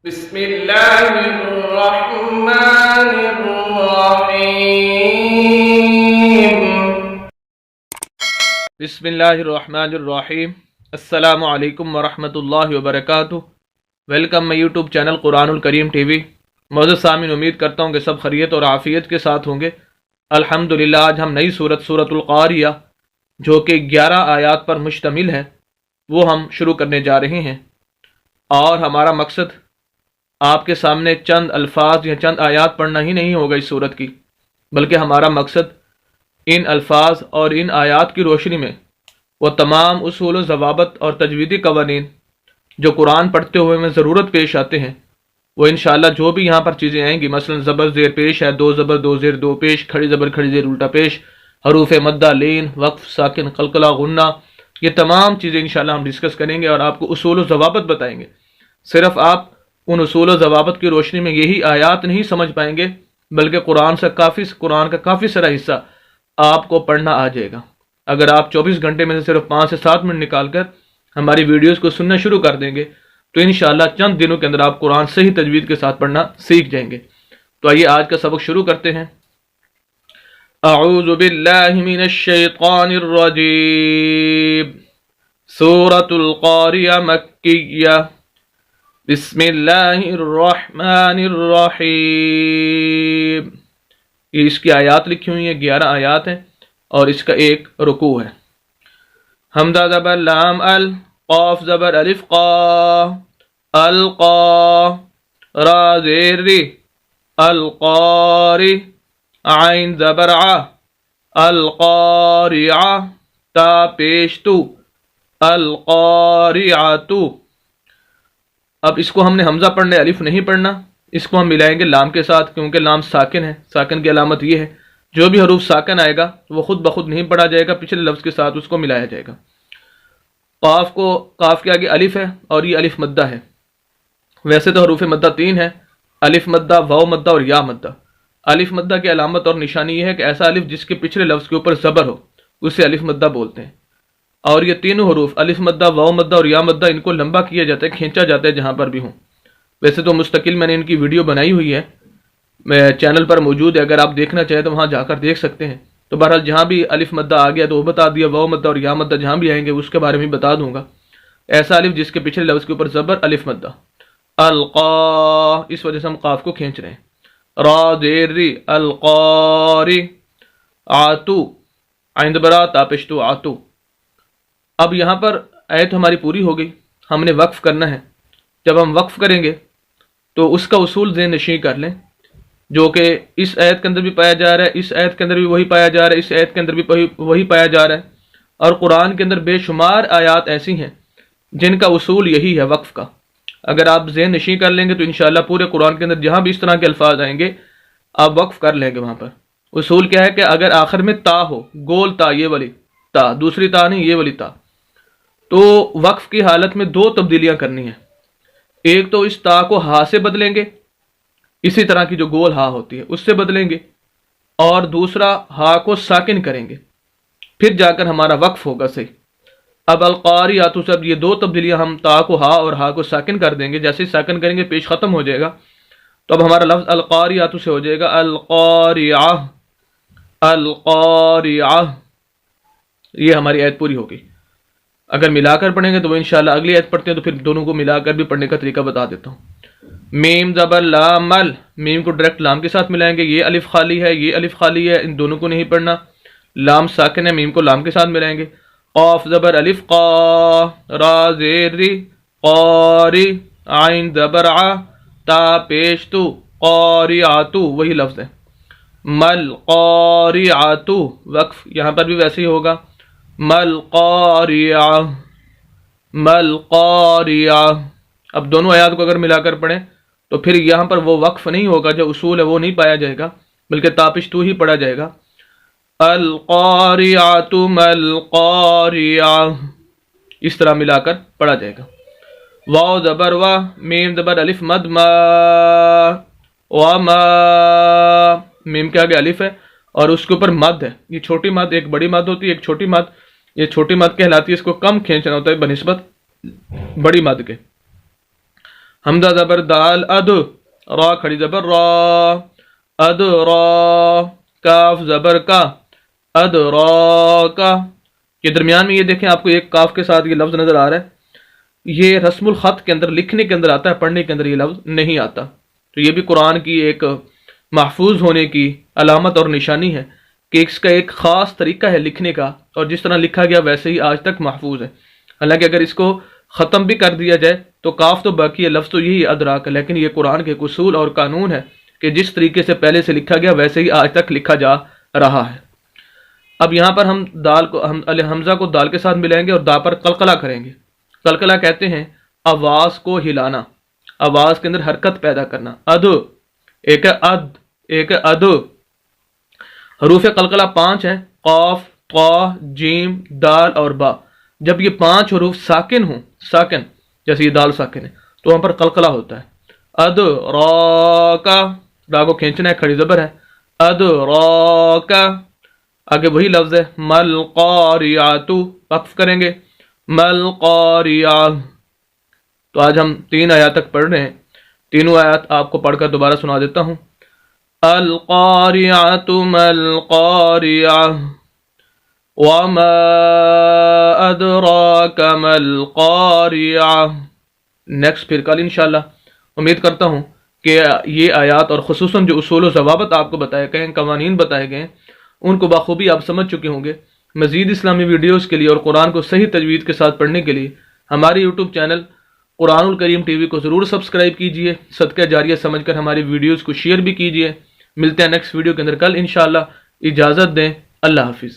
بسم اللہ الرحمن الرحیم بسم اللہ الرحمن الرحیم۔ السلام علیکم ورحمۃ اللہ وبرکاتہ۔ ویلکم مائی یوٹیوب چینل قرآن الکریم ٹی وی۔ معزز سامعین، امید کرتا ہوں کہ سب خیریت اور عافیت کے ساتھ ہوں گے۔ الحمدللہ آج ہم نئی سورت القاریہ جو کہ 11 آیات پر مشتمل ہے وہ ہم شروع کرنے جا رہے ہیں، اور ہمارا مقصد آپ کے سامنے چند الفاظ یا چند آیات پڑھنا ہی نہیں ہوگا اس صورت کی، بلکہ ہمارا مقصد ان الفاظ اور ان آیات کی روشنی میں وہ تمام اصول و ضوابط اور تجویدی قوانین جو قرآن پڑھتے ہوئے میں ضرورت پیش آتے ہیں، وہ انشاءاللہ جو بھی یہاں پر چیزیں آئیں گی، مثلا زبر زیر پیش ہے، دو زبر دو زیر دو پیش، کھڑی زبر کھڑی زیر الٹا پیش، حروف مدہ لین وقف ساکن قلقلہ غنہ، یہ تمام چیزیں انشاءاللہ ہم ڈسکس کریں گے اور آپ کو اصول و ضوابط بتائیں گے۔ صرف آپ ان اصول و ضوابط کی روشنی میں یہی آیات نہیں سمجھ پائیں گے، بلکہ قرآن کا کافی سارا حصہ آپ کو پڑھنا آ جائے گا۔ اگر آپ 24 گھنٹے میں سے صرف 5 سے 7 منٹ نکال کر ہماری ویڈیوز کو سننا شروع کر دیں گے تو انشاءاللہ چند دنوں کے اندر آپ قرآن صحیح تجوید کے ساتھ پڑھنا سیکھ جائیں گے۔ تو آئیے آج کا سبق شروع کرتے ہیں۔ اعوذ باللہ من الشیطان الرجیم۔ سورۃ القاریہ مکیہ۔ بسم اللہ الرحمن الرحیم۔ یہ اس کی آیات لکھی ہوئی ہیں، 11 آیات ہیں، اور اس کا ایک رکوع ہے۔ حمزہ زبر لام ال، قاف زبر الف قا، القا، را زیر ری، القاری، عین زبر ع، القارعہ، تا پیش تو، القارعۃ۔ اب اس کو ہم نے حمزہ پڑھنا ہے، الف نہیں پڑھنا، اس کو ہم ملائیں گے لام کے ساتھ، کیونکہ لام ساکن ہے۔ ساکن کی علامت یہ ہے جو بھی حروف ساکن آئے گا وہ خود بخود نہیں پڑھا جائے گا، پچھلے لفظ کے ساتھ اس کو ملایا جائے گا۔ قاف کے آگے الف ہے اور یہ الف مدہ ہے۔ ویسے تو حروف مدہ 3 ہے، الف مدہ، واو مدہ اور یا مدہ۔ الف مدہ کی علامت اور نشانی یہ ہے کہ ایسا الف جس کے پچھلے لفظ کے اوپر زبر ہو اسے الف مدہ بولتے ہیں۔ اور یہ تینوں حروف الف مدہ، واو مدہ اور یا مدہ، ان کو لمبا کیا جاتا ہے، کھینچا جاتا ہے جہاں پر بھی ہوں۔ ویسے تو مستقل میں نے ان کی ویڈیو بنائی ہوئی ہے، چینل پر موجود ہے، اگر آپ دیکھنا چاہیں تو وہاں جا کر دیکھ سکتے ہیں۔ تو بہرحال جہاں بھی الف مدہ آ گیا تو وہ بتا دیا، واو مدہ اور یا مدہ جہاں بھی آئیں گے اس کے بارے میں بتا دوں گا۔ ایسا الف جس کے پچھلے لفظ کے اوپر زبر، الف مدہ۔ القا، اس وجہ سے ہم قاف کو کھینچ رہے ہیں۔ را زیر ری، القاری، آتو، عین برا تاپشتو، آتو۔ اب یہاں پر آیت ہماری پوری ہو گئی، ہم نے وقف کرنا ہے۔ جب ہم وقف کریں گے تو اس کا اصول ذہن نشین کر لیں، جو کہ اس آیت کے اندر بھی پایا جا رہا ہے، اس آیت کے اندر بھی وہی پایا جا رہا ہے، اس آیت کے اندر بھی وہی پایا جا رہا ہے، اور قرآن کے اندر بے شمار آیات ایسی ہیں جن کا اصول یہی ہے وقف کا۔ اگر آپ ذہن نشین کر لیں گے تو انشاءاللہ پورے قرآن کے اندر جہاں بھی اس طرح کے الفاظ آئیں گے آپ وقف کر لیں گے۔ وہاں پر اصول کیا ہے کہ اگر آخر میں تا ہو، گول تا، یہ والی تا، دوسری تا نہیں، یہ والی تا، تو وقف کی حالت میں 2 تبدیلیاں کرنی ہیں۔ ایک تو اس تا کو ہا سے بدلیں گے، اسی طرح کی جو گول ہا ہوتی ہے اس سے بدلیں گے، اور دوسرا ہا کو ساکن کریں گے، پھر جا کر ہمارا وقف ہوگا صحیح۔ اب القاریات سے اب یہ 2 تبدیلیاں ہم تا کو ہا اور ہا کو ساکن کر دیں گے، جیسے ہی ساکن کریں گے پیش ختم ہو جائے گا، تو اب ہمارا لفظ القاریات سے ہو جائے گا القاریعہ، القاریعہ۔ یہ ہماری آیت پوری ہوگی۔ اگر ملا کر پڑھیں گے تو وہ انشاءاللہ اگلی آیت پڑھتے ہیں تو پھر دونوں کو ملا کر بھی پڑھنے کا طریقہ بتا دیتا ہوں۔ میم زبر لام ال، میم کو ڈائریکٹ لام کے ساتھ ملائیں گے، یہ الف خالی ہے، یہ الف خالی ہے، ان دونوں کو نہیں پڑھنا۔ لام ساکن ہے، میم کو لام کے ساتھ ملائیں گے۔ قاف زبر الف قا، را زیر ری، قاری، عین زبر ع، تا پیش تو، قاریعۃ، وہی لفظ ہے۔ مل قاریعۃ، وقف یہاں پر بھی ویسے ہی ہوگا، مل قاریعہ، مل قاریعہ۔ اب دونوں آیات کو اگر ملا کر پڑھیں تو پھر یہاں پر وہ وقف نہیں ہوگا، جو اصول ہے وہ نہیں پایا جائے گا، بلکہ تاپش تو ہی پڑھا جائے گا۔ القاریعۃ مل قاریعہ، اس طرح ملا کر پڑھا جائے گا۔ واو زبر وا، میم زبر الف مد ما، وما، میم کے آگے الف ہے اور اس کے اوپر مد ہے، یہ چھوٹی مد، ایک بڑی مد ہوتی ہے، ایک چھوٹی مد، یہ چھوٹی مد کہلاتی ہے، اس کو کم کھینچنا ہوتا ہے بنسبت بڑی مد کے۔ حمزہ زبر دال اد، را کھڑی زبر را، اد را، کاف زبر کا، اد را کا. یہ درمیان میں یہ دیکھیں آپ کو ایک کاف کے ساتھ یہ لفظ نظر آ رہا ہے. یہ رسم الخط کے اندر لکھنے کے اندر آتا ہے، پڑھنے کے اندر یہ لفظ نہیں آتا. تو یہ بھی قرآن کی ایک محفوظ ہونے کی علامت اور نشانی ہے کہ اس کا ایک خاص طریقہ ہے لکھنے کا، اور جس طرح لکھا گیا ویسے ہی آج تک محفوظ ہے. حالانکہ اگر اس کو ختم بھی کر دیا جائے تو کاف تو باقی ہے، لفظ تو یہی ادراک ہے، لیکن یہ قرآن کے اصول اور قانون ہے کہ جس طریقے سے پہلے سے لکھا گیا ویسے ہی آج تک لکھا جا رہا ہے. اب یہاں پر ہم دال کو، ہم حمزہ کو دال کے ساتھ ملائیں گے اور دا پر قلقلہ کریں گے. قلقلہ کہتے ہیں آواز کو ہلانا، آواز کے اندر حرکت پیدا کرنا. اد ایک ہے اد، ایک ہے اد. حروف قلقلہ 5 ہیں، قاف، طا، جیم، دال اور با. جب یہ 5 حروف ساکن ہوں، ساکن جیسے یہ دال ساکن ہے تو وہاں پر قلقلہ ہوتا ہے. اد را کا، را کو کھینچنا ہے، کھڑی زبر ہے. اد را کا. آگے وہی لفظ ہے مل قاریات، وقف کریں گے مل قاریات. تو آج ہم 3 آیات تک پڑھ رہے ہیں. تینوں آیات آپ کو پڑھ کر دوبارہ سنا دیتا ہوں. القاریات مل قاریات وما ادراک مل قاریات. نیکسٹ پھر کل انشاءاللہ. امید کرتا ہوں کہ یہ آیات اور خصوصاً جو اصول و ضوابط آپ کو بتائے گئے ہیں، قوانین بتائے گئے ہیں، ان کو بخوبی آپ سمجھ چکے ہوں گے. مزید اسلامی ویڈیوز کے لیے اور قرآن کو صحیح تجوید کے ساتھ پڑھنے کے لیے ہمارے یوٹیوب چینل قرآن الکریم ٹی وی کو ضرور سبسکرائب کیجئے. صدقہ جاریہ سمجھ کر ہماری ویڈیوز کو شیئر بھی کیجئے. ملتے ہیں نیکسٹ ویڈیو کے اندر کل انشاءاللہ. اجازت دیں. اللہ حافظ.